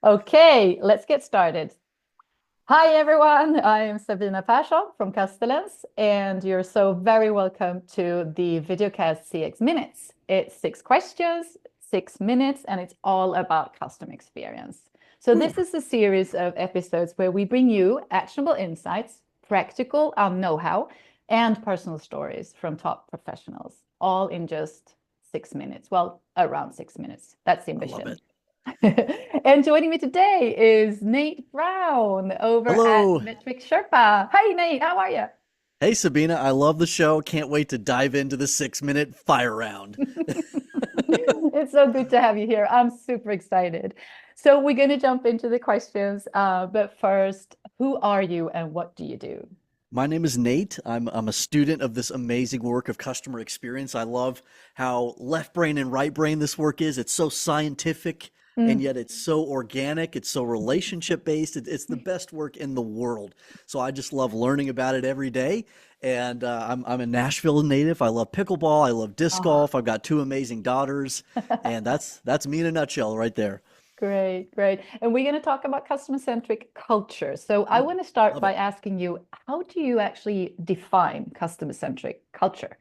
Okay, let's get started. Hi, everyone. I am Sabina Persson from Custellence, and you're so very welcome to the videocast CX Minutes. It's 6 questions, 6 minutes, and it's all about customer experience. So Ooh, this is a series of episodes where we bring you actionable insights, practical know-how, and personal stories from top professionals, all in just 6 minutes. Well, around 6 minutes. That's the I love ambition. it. And joining me today is Nate Brown over at Hello. Metric Sherpa. Hi, Nate. How are you? Hey, Sabina. I love the show. Can't wait to dive into the 6 minute fire round. It's so good to have you here. I'm super excited. So we're going to jump into the questions. But first, who are you and what do you do? My name is Nate. I'm a student of this amazing work of customer experience. I love how left brain and right brain this work is. It's so scientific and Mm. yet it's so organic. It's so relationship based. It's the best work in the world. So I just love learning about it every day. And I'm a Nashville native. I love pickleball. I love disc Oh, golf. I've got two amazing daughters, and that's me in a nutshell right there. great, great. And we're going to talk about customer-centric culture. So I Ooh, want to start love by it. asking you, how do you actually define customer-centric culture?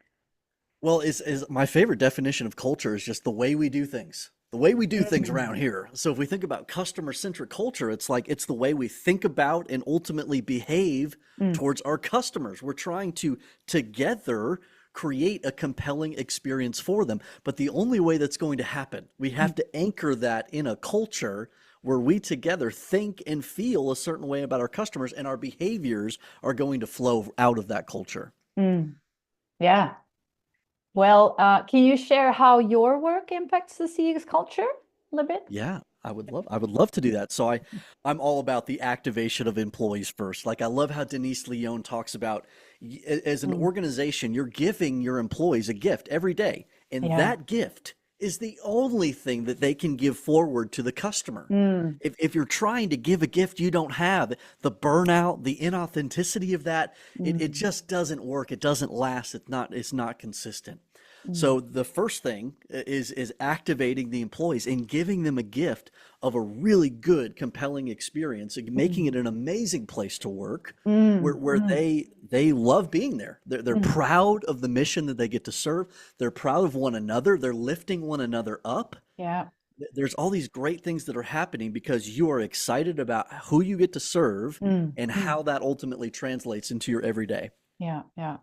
Well, is my favorite definition of culture is just the way we do things. The way we do things around Mm. here. So if we think about customer-centric culture, it's like it's the way we think about and ultimately behave Mm. towards our customers. We're trying to together create a compelling experience for them. But the only way that's going to happen, we have to anchor that in a culture where we together think and feel a certain way about our customers, and our behaviors are going to flow out of that culture. Mm. Yeah. Well, can you share how your work impacts the CX culture a little bit? Yeah, I would love to do that. So I'm all about the activation of employees first. Like I love how Denise Leone talks about as an Mm. organization, you're giving your employees a gift every day, and Yeah. that gift is the only thing that they can give forward to the customer. Mm. If you're trying to give a gift you don't have, the burnout, the inauthenticity of that, it Mm. just doesn't work. It doesn't last. It's not consistent. Mm. So the first thing is activating the employees and giving them a gift of a really good, compelling experience, and making it Mm. an amazing place to work where Mm. where Mm. they love being there. They're Mm. proud of the mission that they get to serve. They're proud of one another. They're lifting one another up. Yeah. There's all these great things that are happening because you are excited about who you get to serve Mm. and Mm. how that ultimately translates into your everyday. Yeah. Yeah.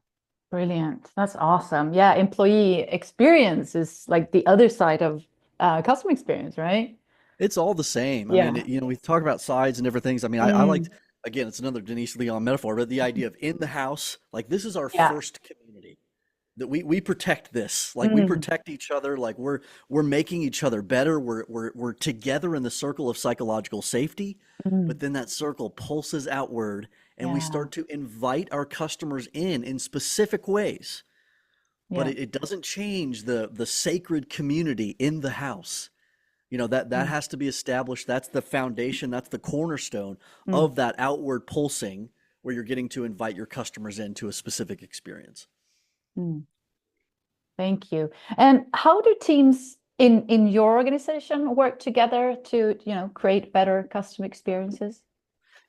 Brilliant. That's awesome. Yeah. Employee experience is like the other side of customer experience, right? It's all the same. I mean, Yeah. we talk about sides and different things. I mean, I liked, Mm. again, it's another Denise Leon metaphor, but the idea of in the house, like this is our Yeah. first community that we protect this, like we Mm. protect each other, like we're making each other better. We're together in the circle of psychological safety, but Mm. then that circle pulses outward and we Yeah. start to invite our customers in specific ways. But Yeah. it doesn't change the sacred community in the house. That Mm. has to be established. That's the foundation, that's the cornerstone Mm. of that outward pulsing where you're getting to invite your customers into a specific experience. Mm. Thank you. And how do teams in your organization work together to, create better customer experiences?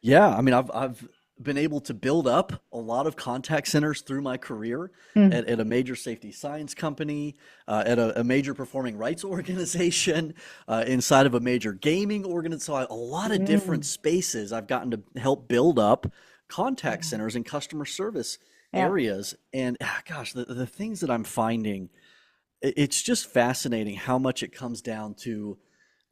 Yeah, I mean, I've been able to build up a lot of contact centers through my career Mm. at a major safety science company, at a major performing rights organization, inside of a major gaming organization. So a lot of different Mm. spaces I've gotten to help build up contact Yeah. centers and customer service Yeah. areas. And gosh, the things that I'm finding, it's just fascinating how much it comes down to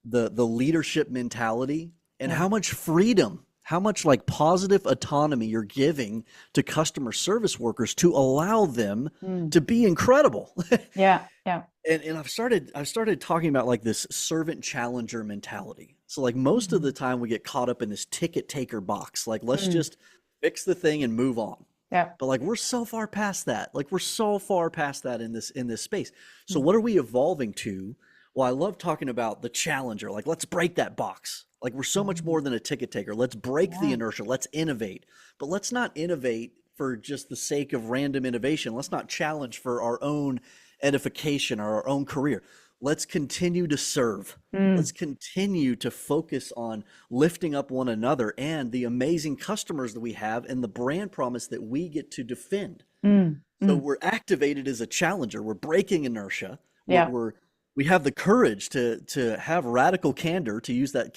the leadership mentality and Yeah. how much freedom, how much like positive autonomy you're giving to customer service workers to allow them Mm. to be incredible. Yeah. Yeah. And I've started talking about like this servant challenger mentality. So like most of the Mm. time we get caught up in this ticket taker box, like let's Mm. just fix the thing and move on. Yeah. But like we're so far past that. Like we're so far past that in this space. So Mm. what are we evolving to? Well, I love talking about the challenger. Like let's break that box. Like we're so much Mm. more than a ticket taker. Let's break the Yeah. inertia. Let's innovate. But let's not innovate for just the sake of random innovation. Let's not challenge for our own edification or our own career. let's continue to serve. Mm, Let's continue to focus on lifting up one another and the amazing customers that we have and the brand promise that we get to defend. mm, So mm. we're activated as a challenger. We're breaking inertia. We're, Yeah, we're we have the courage to have radical candor, to use that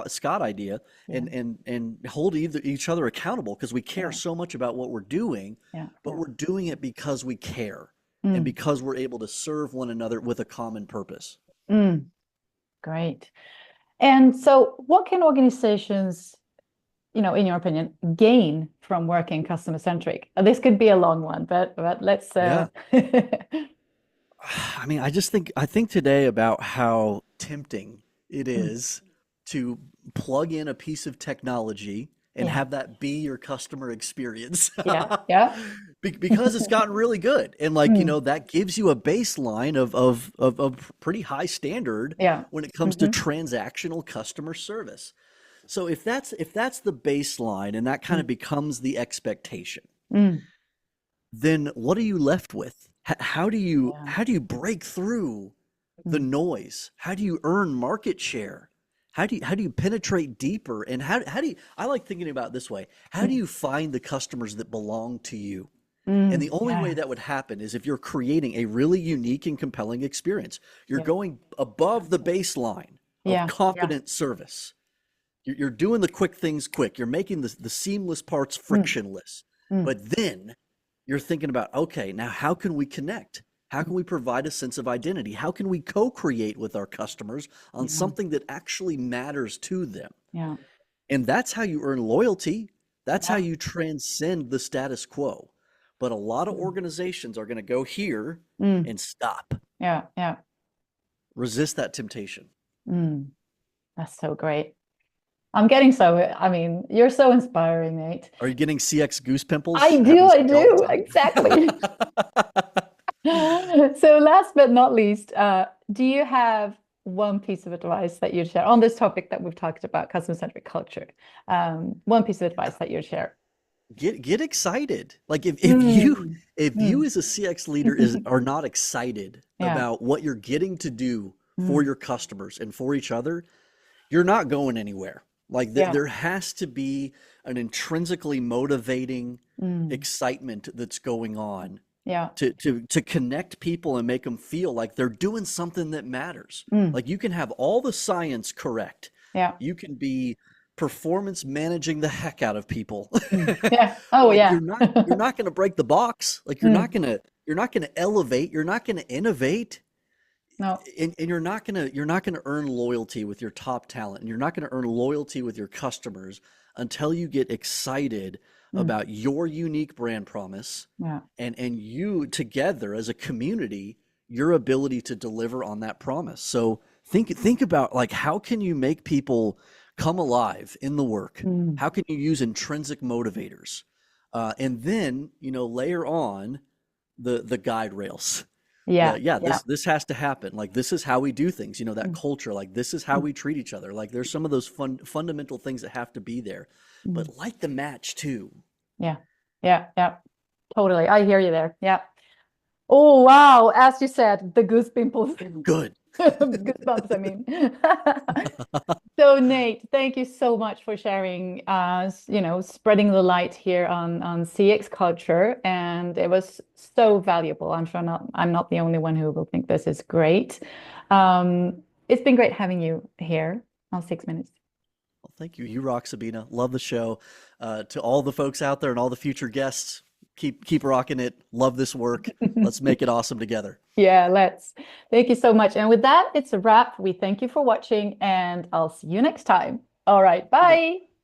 Scott idea, yeah, and hold each other accountable because we care yeah, so much about what we're doing, yeah, but yeah. we're doing it because we care and Mm, because we're able to serve one another with a common purpose. mm. Great. And so what can organizations, in your opinion, gain from working customer centric? This could be a long one, but let's Yeah. I mean, I think today about how tempting it mm, is to plug in a piece of technology and yeah, have that be your customer experience. yeah, yeah. Because it's gotten really good. And like, Mm, that gives you a baseline of pretty high standard yeah. when it comes to Hmm. transactional customer service. So if that's the baseline and that kind Mm, of becomes the expectation, mm, then what are you left with? yeah. How do you break through the Mm, noise? How do you earn market share? How do you penetrate deeper? And how do you, I like thinking about it this way. How do mm, you find the customers that belong to you? And the only way yeah. that would happen is if you're creating a really unique and compelling experience. You're Yeah. going above the baseline of Yeah. Yeah. confident service. You're doing the quick things quick. You're making the seamless parts Mm, frictionless. mm, But then you're thinking about, okay, now how can we connect? How can we provide a sense of identity? How can we co-create with our customers on yeah. something that actually matters to them? Yeah. And that's how you earn loyalty. That's how Yeah. you transcend the status quo. But a lot of Mm, organizations are going to go here mm, and stop. yeah. Yeah. Resist that temptation. Mm, that's so great. I'm getting so, I mean, you're so inspiring, Nate. Are you getting CX goose pimples? I do, Happens to I me all do, the exactly. time. So last but not least, do you have one piece of advice that you'd share on this topic that we've talked about, customer-centric culture? One piece of advice that you'd share. Get excited. Like Mm, if you mm. as a CX leader is are not excited Yeah. about what you're getting to do for Mm, your customers and for each other, you're not going anywhere. Like yeah. there has to be an intrinsically motivating Mm, excitement that's going on yeah. to connect people and make them feel like they're doing something that matters. Mm, Like you can have all the science correct. yeah. You can be performance managing the heck out of people. Mm, yeah. Oh, Like yeah. you're not going to break the box. Like Mm, you're not going to elevate, you're not going to innovate, no. and you're not going to earn loyalty with your top talent, and you're not going to earn loyalty with your customers until you get excited Mm, about your unique brand promise yeah. and you together as a community, your ability to deliver on that promise. So think about, like, how can you make people come alive in the work? Mm, How can you use intrinsic motivators? And then, layer on the guide rails. yeah. Yeah, Yeah. this has to happen. Like, this is how we do things, that Mm, culture. Like, this is how mm, we treat each other. Like, there's some of those fundamental things that have to be there. mm. But light the match too. Yeah. Yeah. Yeah. Totally. I hear you there. Yeah. Oh, wow. As you said, the goose pimples. Good. Goosebumps, I mean. So Nate, thank you so much for sharing, spreading the light here on CX culture, and it was so valuable. I'm sure I'm not the only one who will think this is great. It's been great having you here on 6 Minutes. Well, thank you. You rock, Sabina. Love the show. To all the folks out there and all the future guests, keep rocking it. Love this work. Let's make it awesome together. Yeah, let's. Thank you so much. And with that, it's a wrap. We thank you for watching, and I'll see you next time. All right, See ya. bye.